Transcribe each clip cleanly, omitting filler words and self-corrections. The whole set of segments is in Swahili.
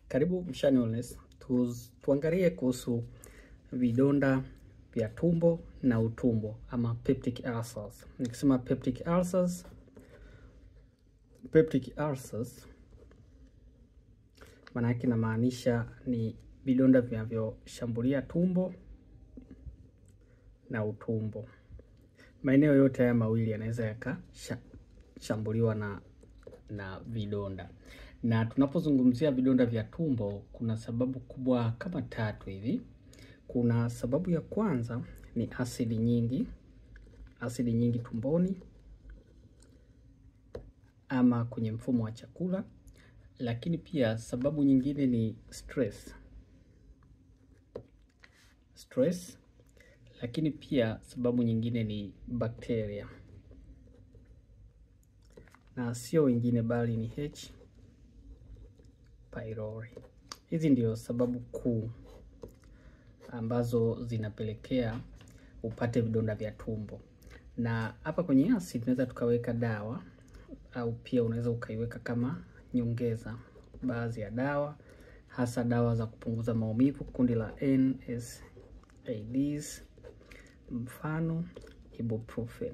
Karibu Mshani Wellness. Tuangalie kuhusu vidonda vya tumbo na utumbo ama peptic ulcers. Nikisema peptic ulcers maana yake inamaanisha ni vidonda vinavyoshambulia tumbo na utumbo. Maeneo yote haya mawili yanaweza yakashambuliwa na vidonda. Na tunapozungumzia vidonda vya tumbo kuna sababu kubwa kama 3 hivi. Kuna sababu ya kwanza ni asidi nyingi tumboni ama kwenye mfumo wa chakula. Lakini pia sababu nyingine ni stress. Lakini pia sababu nyingine ni bakteria, na sio wengine bali ni H. pylori. Hizi ndio sababu kuu ambazo zinapelekea upate vidonda vya tumbo. Na hapa kwenye acid tunaweza tukaweka dawa, au pia unaweza ukaiweka kama nyongeza baadhi ya dawa, hasa dawa za kupunguza maumivu kundi la NSAIDs, mfano ibuprofen.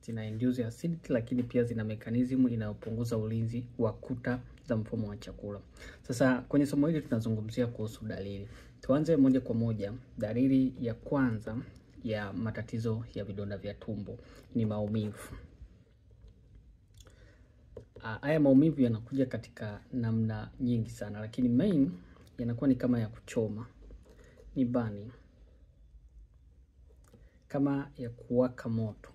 Zina induce acidity, lakini pia zina mekanizmu inayopunguza ulinzi wa kuta za mfumo wa chakula. Sasa kwenye somo hili tunazungumzia kuhusu dalili. Tuanze moja kwa moja. Dalili ya kwanza ya matatizo ya vidonda vya tumbo ni maumivu. Haya maumivu yanakuja katika namna nyingi sana, lakini main yanakuwa ni kama ya kuchoma, ni burning, kama ya kuwaka moto,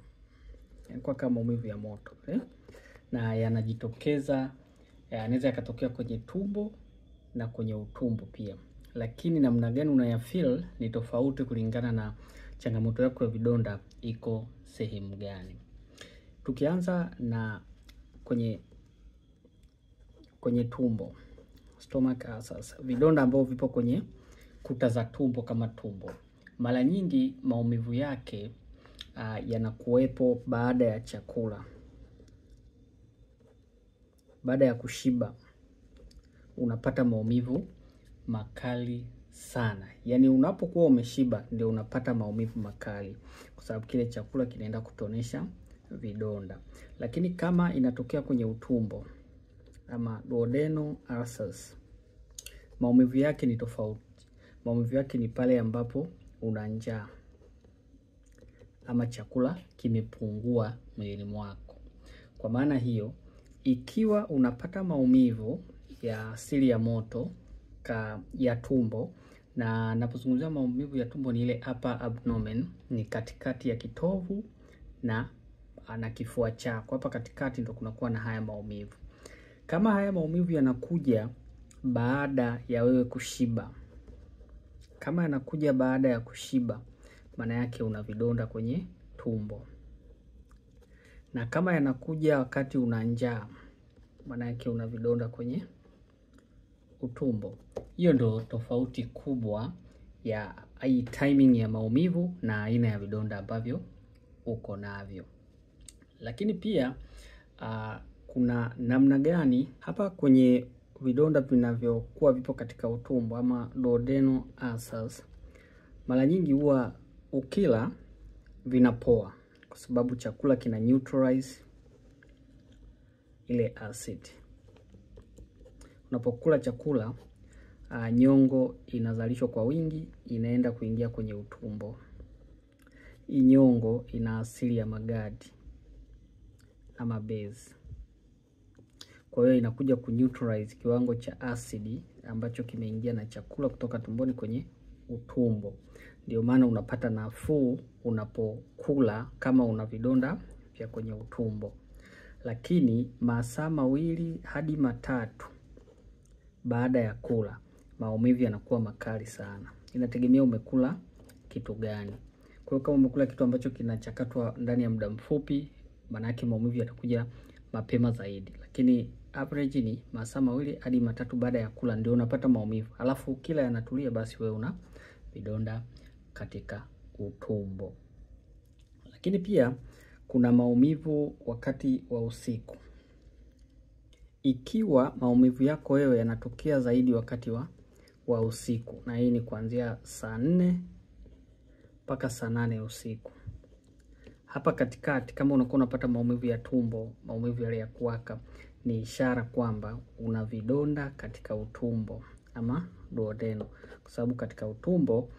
yanakuwa kama maumivu ya moto na yanajitokeza, yanaweza yakatokea kwenye tumbo na kwenye utumbo pia. Lakini namna gani unayafeel ni tofauti kulingana na changamoto yako ya vidonda iko sehemu gani. Tukianza na kwenye tumbo, stomach ulcers, vidonda ambavyo vipo kwenye kuta za tumbo kama tumbo. Mara nyingi maumivu yake yanakuwepo baada ya chakula. Baada ya kushiba unapata maumivu makali sana. Yaani unapokuwa umeshiba ndio unapata maumivu makali, kwa sababu kile chakula kinaenda kutonesha vidonda. Lakini kama inatokea kwenye utumbo ama duodenal ulcers, maumivu yake ni tofauti. Maumivu yake ni pale ambapo una njaa ama chakula kimepungua mwilini mwako. Kwa maana hiyo, ikiwa unapata maumivu ya asili ya moto ya tumbo, na napozungumzia maumivu ya tumbo ni ile upper abdomen, ni katikati ya kitovu na kifua chako. Hapa katikati ndio kunakuwa na haya maumivu. Kama haya maumivu yanakuja baada ya wewe kushiba, kama yanakuja baada ya kushiba, maana yake una vidonda kwenye tumbo. Na kama yanakuja wakati una njaa, maana yake una vidonda kwenye utumbo. Hiyo ndio tofauti kubwa ya hii timing ya maumivu na aina ya vidonda ambavyo uko navyo. Lakini pia kuna namna gani hapa kwenye vidonda vinavyokuwa vipo katika utumbo ama duodenal ulcers. Mara nyingi huwa ukila vinapoa, kwa sababu chakula kina neutralize ile acid. Unapokula chakula, nyongo inazalishwa kwa wingi, inaenda kuingia kwenye utumbo. Hii nyongo ina asili ya magadi ama base. Kwa hiyo inakuja kuneutralize kiwango cha asidi ambacho kimeingia na chakula kutoka tumboni kwenye utumbo. Ndio maana unapata nafuu unapokula kama una vidonda vya kwenye utumbo. Lakini masaa 2 hadi 3 baada ya kula, maumivu yanakuwa makali sana. Inategemea umekula kitu gani. Kwa hiyo kama umekula kitu ambacho kinachakatwa ndani ya muda mfupi, maana yake maumivu yatakuja mapema zaidi. Lakini average ni masaa 2 hadi 3 baada ya kula ndio unapata maumivu. Alafu kila yanatulia, basi wewe una vidonda katika utumbo. Lakini pia kuna maumivu wakati wa usiku. Ikiwa maumivu yako wewe yanatokea zaidi wakati wa usiku, na hii ni kuanzia saa 4 mpaka saa 8 usiku. Hapa katikati kama unakuwa unapata maumivu ya tumbo, maumivu yale ya kuwaka, ni ishara kwamba una vidonda katika utumbo ama duodeno, kwa sababu katika utumbo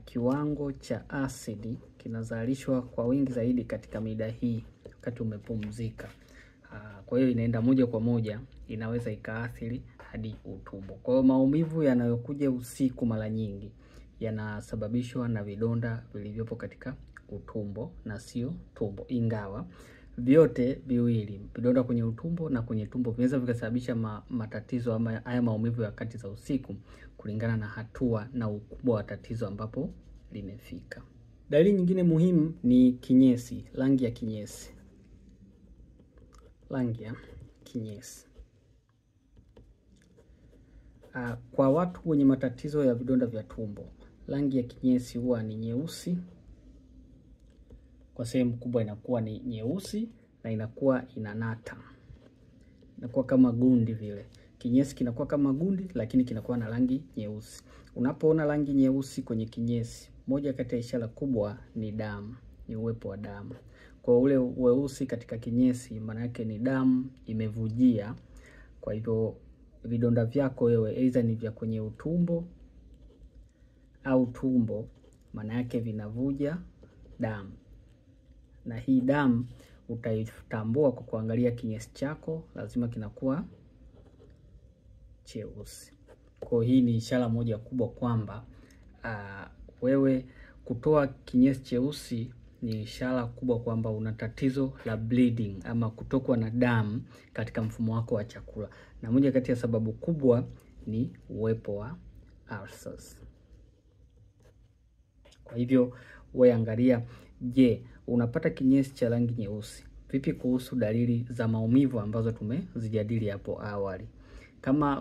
kiwango cha asidi kinazalishwa kwa wingi zaidi katika mida hii wakati umepumzika. Kwa hiyo inaenda moja kwa moja, inaweza ikaathiri hadi utumbo. Kwa hiyo maumivu yanayokuja usiku mara nyingi yanasababishwa na vidonda vilivyopo katika utumbo na sio tumbo, ingawa vyote viwili, vidonda kwenye utumbo na kwenye tumbo, vinaweza vikasababisha matatizo ama haya maumivu ya kati za usiku kulingana na hatua na ukubwa wa tatizo ambapo limefika. Dalili nyingine muhimu ni kinyesi, rangi ya kinyesi. Rangi ya kinyesi. Kwa watu wenye matatizo ya vidonda vya tumbo, rangi ya kinyesi huwa ni nyeusi. Kwa sehemu kubwa inakuwa ni nyeusi na inakuwa inanata. Inakuwa kama gundi vile. Kinyesi kinakuwa kama gundi lakini kinakuwa na rangi nyeusi. Unapoona rangi nyeusi kwenye kinyesi, moja kati ya ishara kubwa ni damu, ni uwepo wa damu. Kwa ule weusi katika kinyesi, maana yake ni damu imevujia. Kwa hivyo vidonda vyako wewe aidha ni vya kwenye utumbo au tumbo, maana yake vinavuja damu. Na hii damu utaitambua kwa kuangalia kinyesi chako, lazima kinakuwa cheusi. Kwa hii ni ishara moja kubwa kwamba wewe kutoa kinyesi cheusi ni ishara kubwa kwamba una tatizo la bleeding ama kutokwa na damu katika mfumo wako wa chakula. Na moja kati ya sababu kubwa ni uwepo wa ulcers. Kwa hivyo wewe angalia, je, unapata kinyesi cha rangi nyeusi? Vipi kuhusu dalili za maumivu ambazo tumezijadili hapo awali? Kama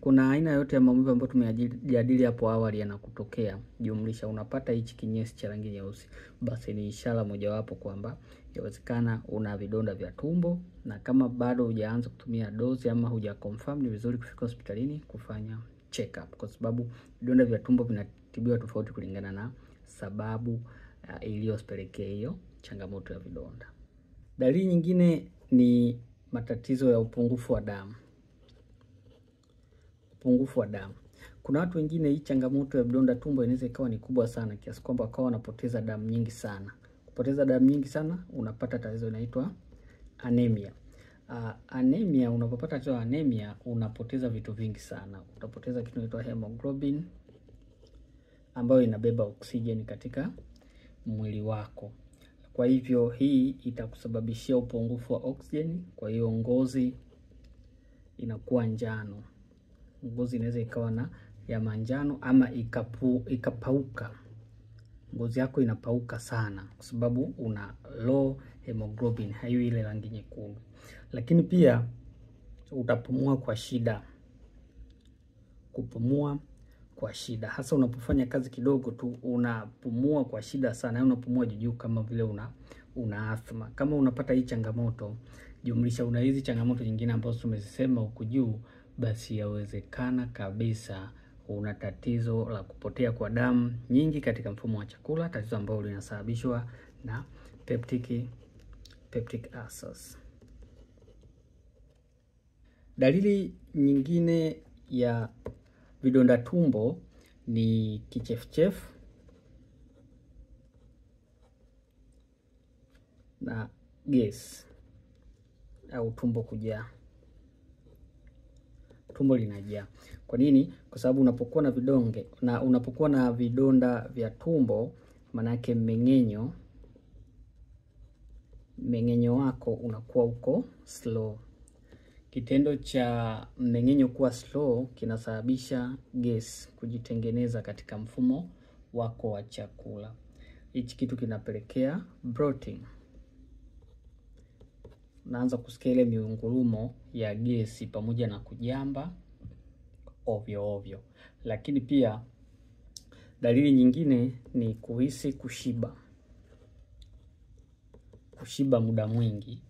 kuna aina yote ya maumivu ambayo tumejadili hapo awali yanakutokea, jumlisha unapata hichi kinyesi cha rangi nyeusi, basi ni ishara mojawapo kwamba yawezekana una vidonda vya tumbo, na kama bado hujaanza kutumia dozi ama hujaconfirm, ni vizuri kufika hospitalini kufanya check up, kwa sababu vidonda vya tumbo vinatibiwa tofauti kulingana na sababu iliyopelekea hiyo changamoto ya vidonda. Dalili nyingine ni matatizo ya upungufu wa damu. Upungufu wa damu. Kuna watu wengine hii changamoto ya vidonda tumbo inaweza ikawa ni kubwa sana kiasi kwamba wakawa wanapoteza damu nyingi sana. Kupoteza damu nyingi sana, unapata tatizo inaitwa anemia. Anemia, unapopata tatizo anemia, unapoteza vitu vingi sana. Utapoteza kitu inaitwa hemoglobin ambayo inabeba oksijeni katika mwili wako. Kwa hivyo hii itakusababishia upungufu wa oksijeni, kwa hiyo ngozi inakuwa njano. Ngozi inaweza ikawa na ya manjano ama ikapauka. Ngozi yako inapauka sana kwa sababu una low hemoglobin, hayo ile rangi nyekundu. Lakini pia utapumua kwa shida. Kupumua kwa shida. Hasa unapofanya kazi kidogo tu unapumua kwa shida sana, unapumua juu kama vile una asthma. Kama unapata hii changamoto, jumlisha una hizi changamoto nyingine ambazo tumezisema huku juu, basi yawezekana kabisa una tatizo la kupotea kwa damu nyingi katika mfumo wa chakula, tatizo ambalo linasababishwa na peptic ulcers. Dalili nyingine ya vidonda tumbo ni kichefuchefu na gesi au tumbo kujaa. Tumbo linajaa. Kwa nini? Kwa sababu unapokuwa na unapokuwa na vidonda vya tumbo, maana yake mmeng'enyo wako unakuwa uko slow. Kitendo cha mmeng'enyo kuwa slow kinasababisha gesi kujitengeneza katika mfumo wako wa chakula. Hichi kitu kinapelekea bloating. Unaanza kusikia ile miungurumo ya gesi pamoja na kujamba ovyo ovyo. Lakini pia dalili nyingine ni kuhisi kushiba. Kushiba muda mwingi,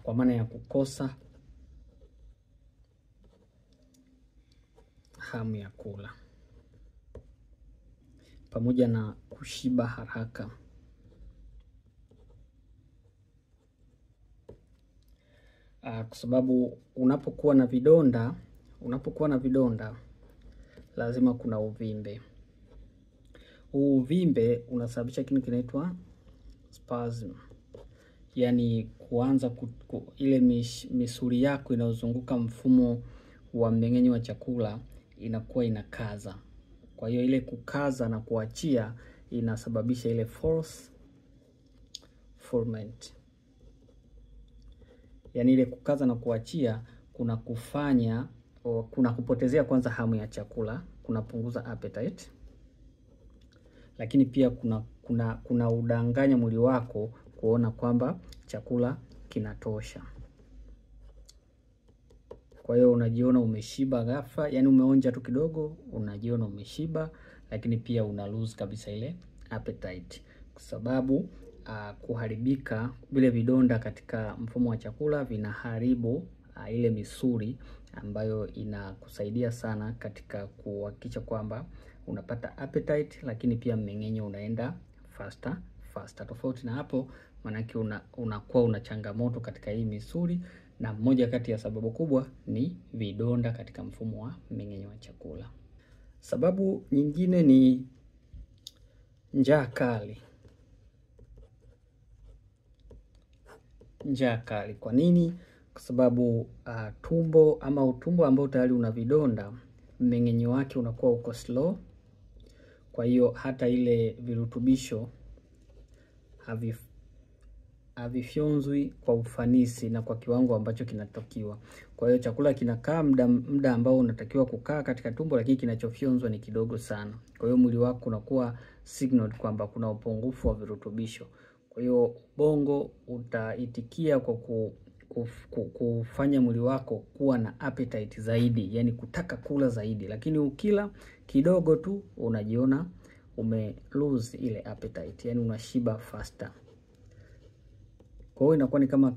kwa maana ya kukosa hamu ya kula pamoja na kushiba haraka. Kwa sababu unapokuwa na vidonda lazima kuna uvimbe. Uvimbe unasababisha kitu kinaitwa spasm. Yaani kuanza ile misuli yako inayozunguka mfumo wa mmeng'enyo wa chakula inakuwa inakaza. Kwa hiyo ile kukaza na kuachia inasababisha ile false fulfillment. Yaani ile kukaza na kuachia kuna kupotezea kwanza hamu ya chakula, kunapunguza appetite. Lakini pia kuna udanganya mwili wako kuona kwamba chakula kinatosha. Kwa hiyo unajiona umeshiba ghafla, yani umeonja tu kidogo unajiona umeshiba, lakini pia una lose kabisa ile appetite. Kwa sababu kuharibika vile vidonda katika mfumo wa chakula vinaharibu ile misuli ambayo inakusaidia sana katika kuhakikisha kwamba unapata appetite, lakini pia mmeng'enyo unaenda faster. Tofauti na hapo, manake unakuwa una changamoto katika hii misuli, na moja kati ya sababu kubwa ni vidonda katika mfumo wa mmeng'enyo wa chakula. Sababu nyingine ni njaa kali. Njaa kali. Kwa nini? Kwa sababu utumbo ambao tayari una vidonda, mmeng'enyo wake unakuwa uko slow. Kwa hiyo hata ile virutubisho havifyonzwi kwa ufanisi na kwa kiwango ambacho kinatakiwa. Kwa hiyo chakula kinakaa muda ambao unatakiwa kukaa katika tumbo, lakini kinachofyonzwa ni kidogo sana. Kwa hiyo mwili wako unakuwa signaled kwamba kuna upungufu wa virutubisho. Kwa hiyo ubongo utaitikia kwa kufanya mwili wako kuwa na appetite zaidi, yani kutaka kula zaidi. Lakini ukila kidogo tu unajiona lose ile appetite, yani unashiba faster. Kwa hiyo inakuwa ni kama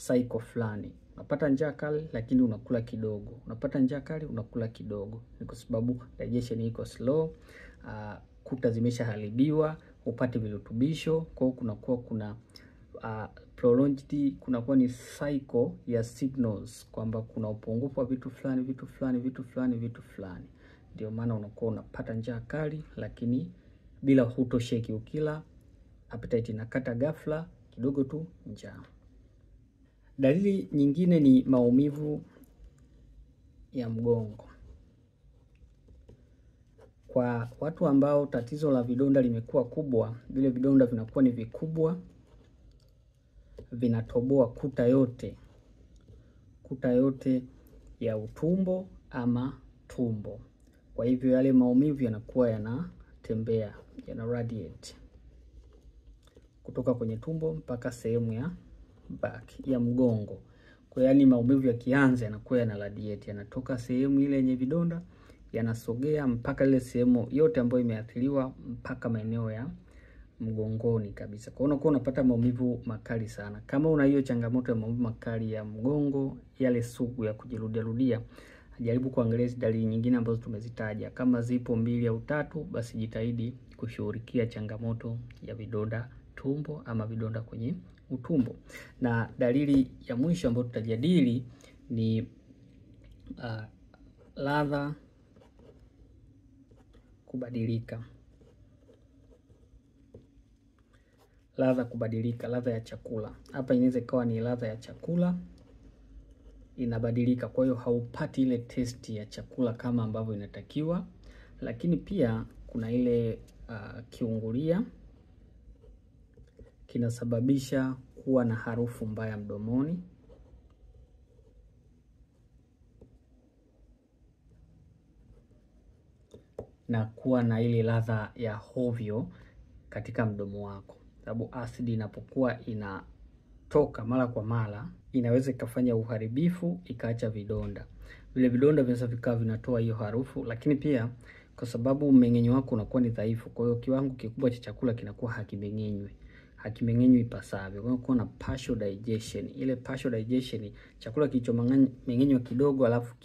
cycle fulani. Unapata njaa kali lakini unakula kidogo. Unapata njaa kali unakula kidogo. Ni kwa sababu digestion iko slow, kuta zimeshaharibiwa, upate virutubisho. Kwa hiyo kuna prolonged, kunakuwa ni cycle ya signals kwamba kuna upungufu wa vitu fulani. Ndio maana unakuwa unapata njaa kali lakini bila hutosheki. Ukila appetite inakata ghafla, kidogo tu njaa. Dalili nyingine ni maumivu ya mgongo. Kwa watu ambao tatizo la vidonda limekuwa kubwa, vile vidonda vinakuwa ni vikubwa, vinatoboa kuta yote ya utumbo ama tumbo. Kwa hivyo yale maumivu yanakuwa yanatembea, yana radiate kutoka kwenye tumbo mpaka sehemu ya back ya mgongo. Kwa yani maumivu yakianza yanakuwa yana radiate, yanatoka sehemu ile yenye vidonda yanasogea mpaka ile sehemu yote ambayo imeathiriwa mpaka maeneo ya mgongoni kabisa. Kwa hiyo unakuwa unapata maumivu makali sana. Kama una hiyo changamoto ya maumivu makali ya mgongo yale sugu ya kujirudia, jaribu kuangalia dalili nyingine ambazo tumezitaja. Kama zipo 2 au 3, basi jitahidi kushughulikia changamoto ya vidonda tumbo ama vidonda kwenye utumbo. Na dalili ya mwisho ambayo tutajadili ni ladha kubadilika. Ladha ya chakula. Hapa inaweza ikawa ni ladha ya chakula inabadilika, kwa hiyo haupati ile testi ya chakula kama ambavyo inatakiwa. Lakini pia kuna ile kiungulia, kinasababisha kuwa na harufu mbaya mdomoni. Na kuwa na ile ladha ya hovyo katika mdomo wako. Sababu asidi inapokuwa inatoka mara kwa mara, inaweza ikafanya uharibifu, ikaacha vidonda. Vile vidonda vinaweza vikawa vinatoa hiyo harufu, lakini pia kwa sababu mmeng'enyo wako unakuwa ni dhaifu, kwa hiyo kiwango kikubwa cha chakula kinakuwa hakimeng'enywi. hakimeng'enywi ipasavyo. Kwa hiyo kuna partial digestion. Ile partial digestion, chakula kilichomeng'enywa kidogo alafu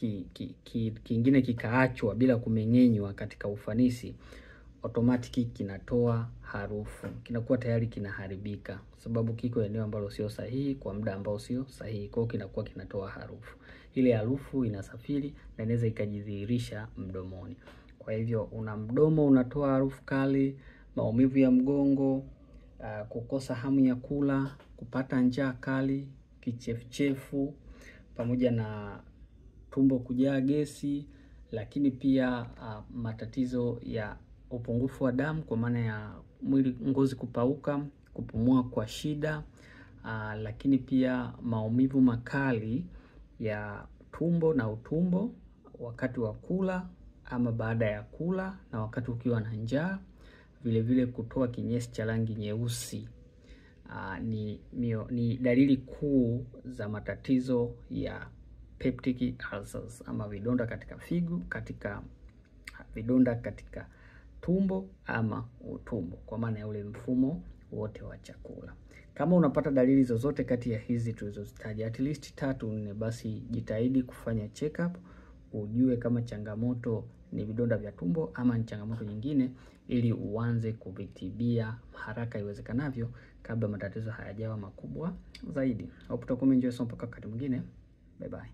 kingine kikaachwa bila kumeng'enywa katika ufanisi, automatic kinatoa harufu, kinakuwa tayari kinaharibika, sababu kiko eneo ambalo sio sahihi kwa muda ambao sio sahihi. Kwa hiyo kinakuwa kinatoa harufu. Ile harufu inasafiri na inaweza ikajidhihirisha mdomoni. Kwa hivyo una mdomo unatoa harufu kali, maumivu ya mgongo, kukosa hamu ya kula, kupata njaa kali, kichefuchefu, pamoja na tumbo kujaa gesi, lakini pia matatizo ya upungufu wa damu kwa maana ya mwili, ngozi kupauka, kupumua kwa shida, lakini pia maumivu makali ya tumbo na utumbo wakati wa kula ama baada ya kula na wakati ukiwa na njaa. Vile vile kutoa kinyesi cha rangi nyeusi ni dalili kuu za matatizo ya peptic ulcers ama vidonda katika figo, katika vidonda katika tumbo ama utumbo, kwa maana ya ule mfumo wote wa chakula. Kama unapata dalili zozote kati ya hizi tulizozitaja, at least 3-4, basi jitahidi kufanya check up, ujue kama changamoto ni vidonda vya tumbo ama ni changamoto nyingine, ili uanze kuvitibia haraka iwezekanavyo kabla matatizo hayajawa makubwa zaidi. Hope utakuwa umeenjoy somo mpaka wakati mwingine. Bye bye.